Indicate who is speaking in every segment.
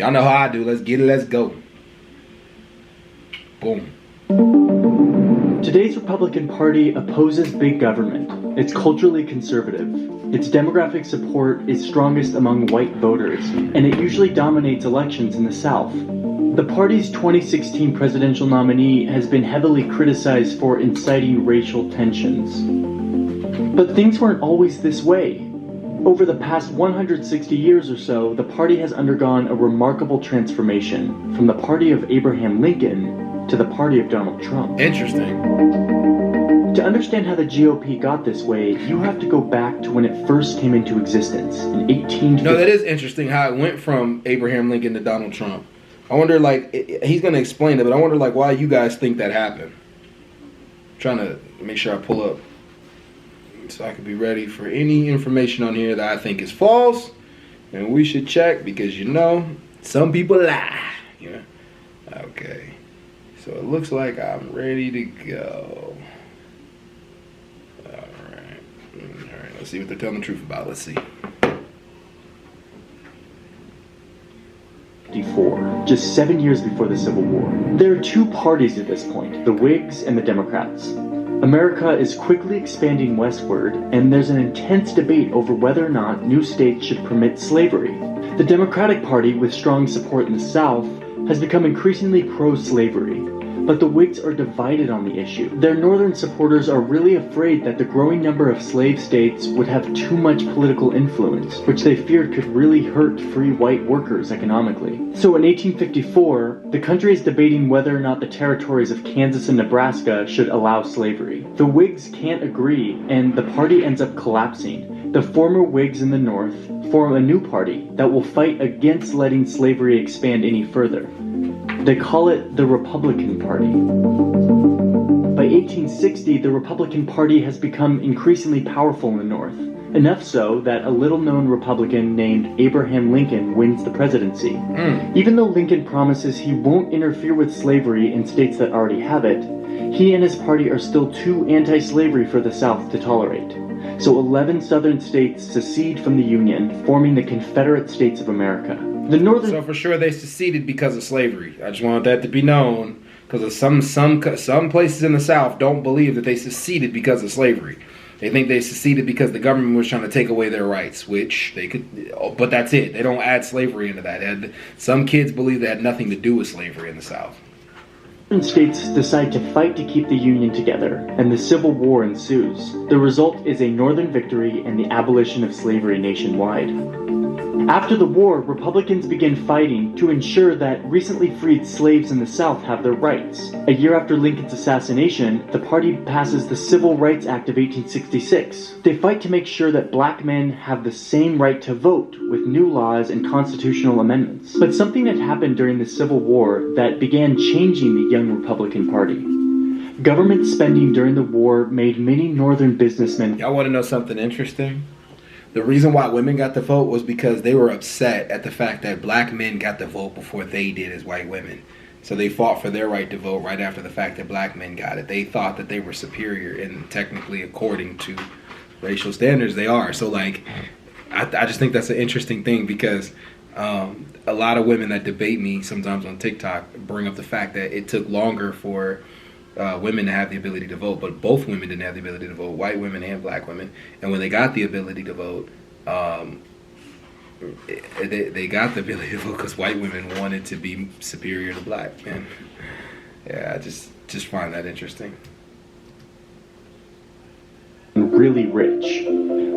Speaker 1: Y'all know how I do. Let's get it. Let's go. Boom.
Speaker 2: Today's Republican Party opposes big government. It's culturally conservative. Its demographic support is strongest among white voters, and it usually dominates elections in the South. The party's 2016 presidential nominee has been heavily criticized for inciting racial tensions. But things weren't always this way. Over the past 160 years or so, the party has undergone a remarkable transformation from the party of Abraham Lincoln to the party of Donald Trump.
Speaker 1: Interesting.
Speaker 2: To understand how the GOP got this way, you have to go back to when it first came into existence in 1850.
Speaker 1: No, that is interesting how it went from Abraham Lincoln to Donald Trump. I wonder, like, he's going to explain it, but I wonder, like, why you guys think that happened. I'm trying to make sure I pull up so I can be ready for any information on here that I think is false. And we should check because, you know, some people lie. Yeah. Okay. So it looks like I'm ready to go. Alright, let's see what they're telling the truth about. Let's see.
Speaker 2: Just 7 years before the Civil War. There are two parties at this point, the Whigs and the Democrats. America is quickly expanding westward, and there's an intense debate over whether or not new states should permit slavery. The Democratic Party, with strong support in the South, has become increasingly pro-slavery. But the Whigs are divided on the issue. Their northern supporters are really afraid that the growing number of slave states would have too much political influence, which they feared could really hurt free white workers economically. So in 1854, the country is debating whether or not the territories of Kansas and Nebraska should allow slavery. The Whigs can't agree, and the party ends up collapsing. The former Whigs in the North form a new party that will fight against letting slavery expand any further. They call it the Republican Party. By 1860, the Republican Party has become increasingly powerful in the North, enough so that a little-known Republican named Abraham Lincoln wins the presidency. Even though Lincoln promises he won't interfere with slavery in states that already have it, he and his party are still too anti-slavery for the South to tolerate. So 11 southern states secede from the Union, forming the Confederate States of America.
Speaker 1: So for sure they seceded because of slavery. I just want that to be known, because some places in the South don't believe that they seceded because of slavery. They think they seceded because the government was trying to take away their rights, which they could, but that's it. They don't add slavery into that. Some kids believe that had nothing to do with slavery in the South.
Speaker 2: States decide to fight to keep the Union together, and the Civil War ensues. The result is a Northern victory and the abolition of slavery nationwide. After the war, Republicans begin fighting to ensure that recently freed slaves in the South have their rights. A year after Lincoln's assassination, the party passes the Civil Rights Act of 1866. They fight to make sure that black men have the same right to vote, with new laws and constitutional amendments. But something had happened during the Civil War that began changing the young Republican Party. Government spending during the war made many northern businessmen...
Speaker 1: Y'all want to know something interesting? The reason why women got the vote was because they were upset at the fact that black men got the vote before they did as white women. So they fought for their right to vote right after the fact that black men got it. They thought that they were superior, and technically, according to racial standards, they are. So, like, I just think that's an interesting thing because a lot of women that debate me sometimes on TikTok bring up the fact that it took longer for women to have the ability to vote, but both women didn't have the ability to vote, white women and black women. And when they got the ability to vote, they got the ability to vote because white women wanted to be superior to black men. Yeah, I just find that interesting.
Speaker 2: Really rich.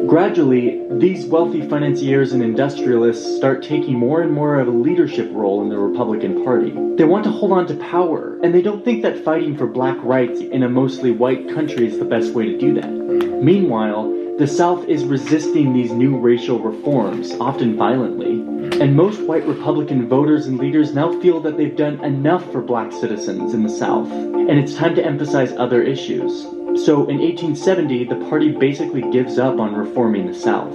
Speaker 2: Gradually, these wealthy financiers and industrialists start taking more and more of a leadership role in the Republican Party. They want to hold on to power, and they don't think that fighting for black rights in a mostly white country is the best way to do that. Meanwhile, the South is resisting these new racial reforms, often violently, and most white Republican voters and leaders now feel that they've done enough for black citizens in the South, and it's time to emphasize other issues. So in 1870, the party basically gives up on reforming the South,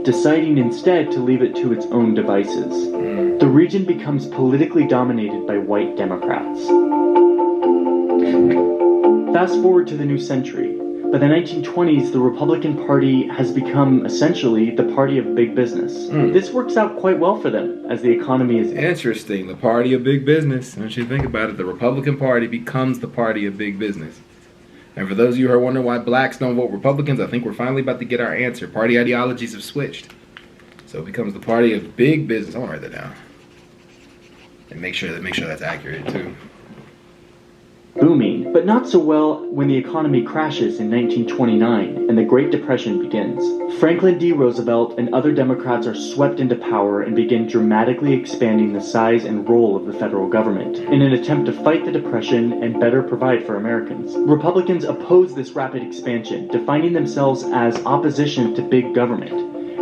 Speaker 2: deciding instead to leave it to its own devices. The region becomes politically dominated by white Democrats. Fast forward to the new century. By the 1920s, the Republican Party has become essentially the party of big business. This works out quite well for them, as the economy is...
Speaker 1: Interesting, the party of big business. Once you think about it, the Republican Party becomes the party of big business. And for those of you who are wondering why blacks don't vote Republicans, I think we're finally about to get our answer. Party ideologies have switched. So it becomes the party of big business. I want to write that down. And make sure that's accurate, too.
Speaker 2: Booming, but not so well when the economy crashes in 1929 and the Great Depression begins. Franklin D. Roosevelt and other Democrats are swept into power and begin dramatically expanding the size and role of the federal government in an attempt to fight the Depression and better provide for Americans. Republicans oppose this rapid expansion, defining themselves as opposition to big government,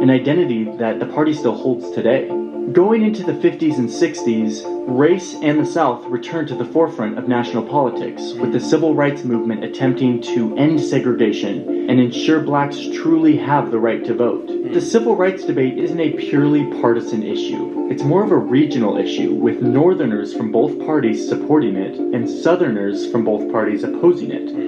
Speaker 2: an identity that the party still holds today. Going into the 50s and 60s, race and the South returned to the forefront of national politics, with the civil rights movement attempting to end segregation and ensure blacks truly have the right to vote. The civil rights debate isn't a purely partisan issue. It's more of a regional issue, with Northerners from both parties supporting it and Southerners from both parties opposing it.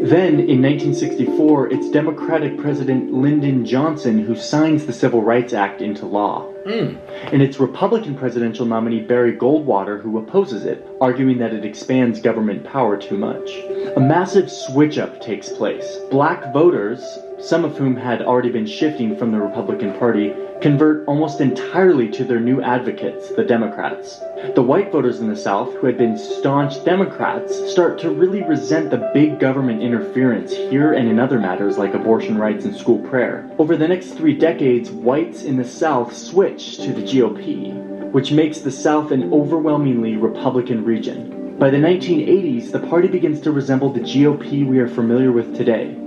Speaker 2: Then, in 1964, it's Democratic President Lyndon Johnson who signs the Civil Rights Act into law. And it's Republican presidential nominee Barry Goldwater who opposes it, arguing that it expands government power too much. A massive switch-up takes place. Black voters, some of whom had already been shifting from the Republican Party, convert almost entirely to their new advocates, the Democrats. The white voters in the South, who had been staunch Democrats, start to really resent the big government interference here and in other matters like abortion rights and school prayer. Over the next 3 decades, whites in the South switch to the GOP, which makes the South an overwhelmingly Republican region. By the 1980s, the party begins to resemble the GOP we are familiar with today.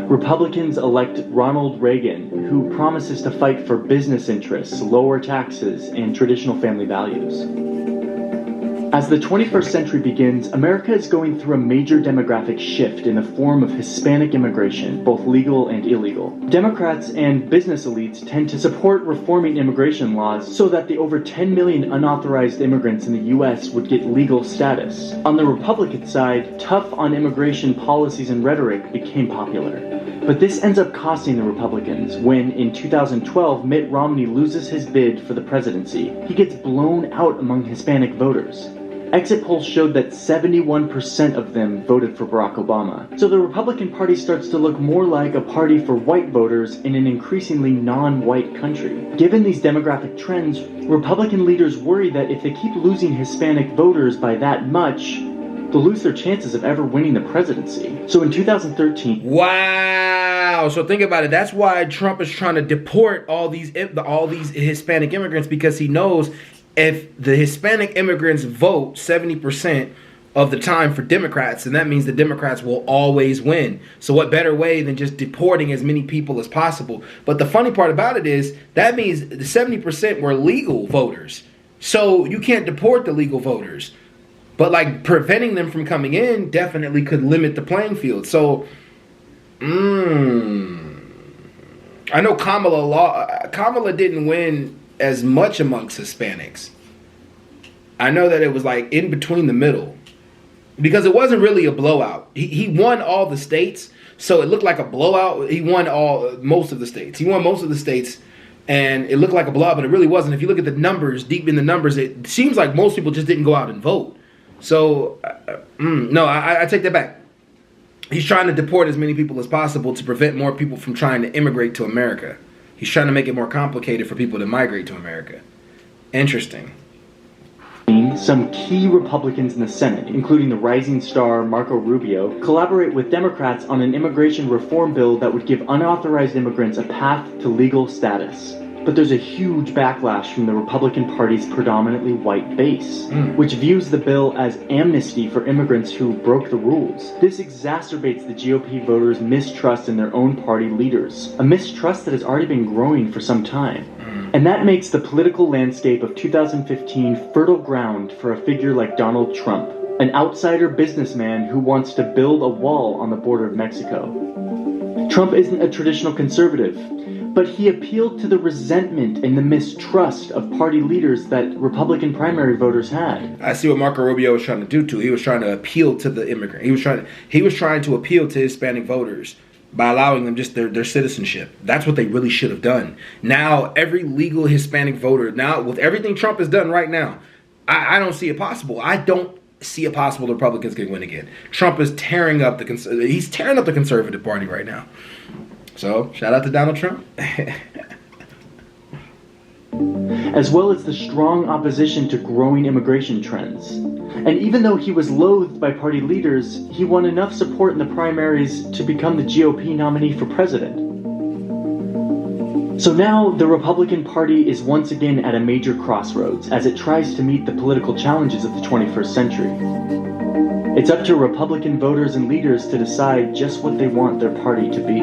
Speaker 2: Republicans elect Ronald Reagan, who promises to fight for business interests, lower taxes, and traditional family values. As the 21st century begins, America is going through a major demographic shift in the form of Hispanic immigration, both legal and illegal. Democrats and business elites tend to support reforming immigration laws so that the over 10 million unauthorized immigrants in the U.S. would get legal status. On the Republican side, tough on immigration policies and rhetoric became popular. But this ends up costing the Republicans when, in 2012, Mitt Romney loses his bid for the presidency. He gets blown out among Hispanic voters. Exit polls showed that 71% of them voted for Barack Obama. So the Republican Party starts to look more like a party for white voters in an increasingly non-white country. Given these demographic trends, Republican leaders worry that if they keep losing Hispanic voters by that much, they'll lose their chances of ever winning the presidency. So in 2013...
Speaker 1: Wow! So think about it. That's why Trump is trying to deport all these Hispanic immigrants, because he knows if the Hispanic immigrants vote 70% of the time for Democrats, then that means the Democrats will always win. So what better way than just deporting as many people as possible? But the funny part about it is that means the 70% were legal voters. So you can't deport the legal voters. But like preventing them from coming in definitely could limit the playing field. So, I know Kamala didn't win as much amongst Hispanics. I know that it was like in between the middle, because it wasn't really a blowout. He won all the states, so it looked like a blowout. He won most of the states. He won most of the states, and it looked like a blowout, but it really wasn't. If you look at the numbers, deep in the numbers, it seems like most people just didn't go out and vote. So, no, I take that back. He's trying to deport as many people as possible to prevent more people from trying to immigrate to America. He's trying to make it more complicated for people to migrate to America. Interesting.
Speaker 2: Some key Republicans in the Senate, including the rising star Marco Rubio, collaborate with Democrats on an immigration reform bill that would give unauthorized immigrants a path to legal status. But there's a huge backlash from the Republican Party's predominantly white base, which views the bill as amnesty for immigrants who broke the rules. This exacerbates the GOP voters' mistrust in their own party leaders, a mistrust that has already been growing for some time. And that makes the political landscape of 2015 fertile ground for a figure like Donald Trump, an outsider businessman who wants to build a wall on the border of Mexico. Trump isn't a traditional conservative, But he appealed to the resentment and the mistrust of party leaders that Republican primary voters had.
Speaker 1: I see what Marco Rubio was trying to do too. He was trying to appeal to the immigrant. He was trying to appeal to Hispanic voters by allowing them just their citizenship. That's what they really should have done. Now, every legal Hispanic voter, now with everything Trump has done right now, I don't see it possible. I don't see it possible the Republicans can win again. Trump is tearing up the Conservative Party right now. So, shout out to Donald Trump.
Speaker 2: As well as the strong opposition to growing immigration trends. And even though he was loathed by party leaders, he won enough support in the primaries to become the GOP nominee for president. So now the Republican Party is once again at a major crossroads as it tries to meet the political challenges of the 21st century. It's up to Republican voters and leaders to decide just what they want their party to be.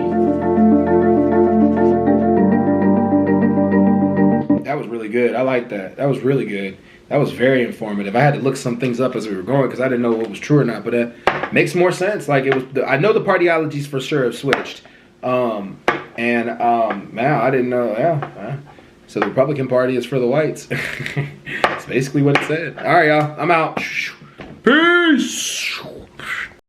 Speaker 1: That was really good. I like that. That was really good. That was very informative. I had to look some things up as we were going because I didn't know what was true or not. But it makes more sense. Like it was. I know the partyologies for sure have switched. Man, I didn't know. Yeah. So the Republican Party is for the whites. That's basically what it said. All right, y'all. I'm out. Peace.